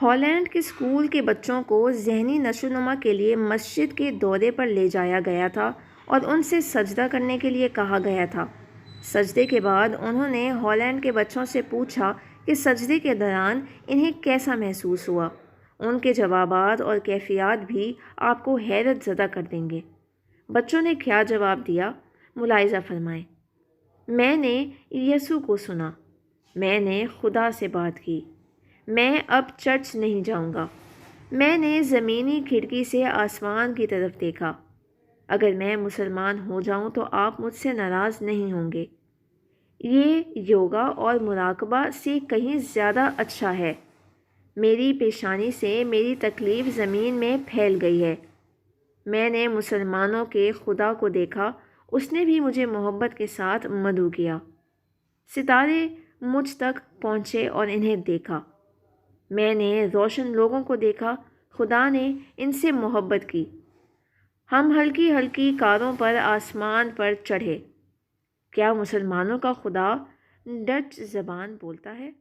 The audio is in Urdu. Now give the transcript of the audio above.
ہالینڈ کے اسکول کے بچوں کو ذہنی نشو و نما کے لیے مسجد کے دورے پر لے جایا گیا تھا اور ان سے سجدہ کرنے کے لیے کہا گیا تھا۔ سجدے کے بعد انہوں نے ہالینڈ کے بچوں سے پوچھا کہ سجدے کے دوران انہیں کیسا محسوس ہوا۔ ان کے جوابات اور کیفیات بھی آپ کو حیرت زدہ کر دیں گے۔ بچوں نے کیا جواب دیا، ملاحظہ فرمائیں۔ میں نے یسوع کو سنا، میں نے خدا سے بات کی، میں اب چرچ نہیں جاؤں گا، میں نے زمینی کھڑکی سے آسمان کی طرف دیکھا۔ اگر میں مسلمان ہو جاؤں تو آپ مجھ سے ناراض نہیں ہوں گے۔ یہ یوگا اور مراقبہ سے کہیں زیادہ اچھا ہے۔ میری پیشانی سے میری تکلیف زمین میں پھیل گئی ہے۔ میں نے مسلمانوں کے خدا کو دیکھا، اس نے بھی مجھے محبت کے ساتھ مدعو کیا۔ ستارے مجھ تک پہنچے اور انہیں دیکھا۔ میں نے روشن لوگوں کو دیکھا، خدا نے ان سے محبت کی۔ ہم ہلکی ہلکی کاروں پر آسمان پر چڑھے۔ کیا مسلمانوں کا خدا ڈچ زبان بولتا ہے؟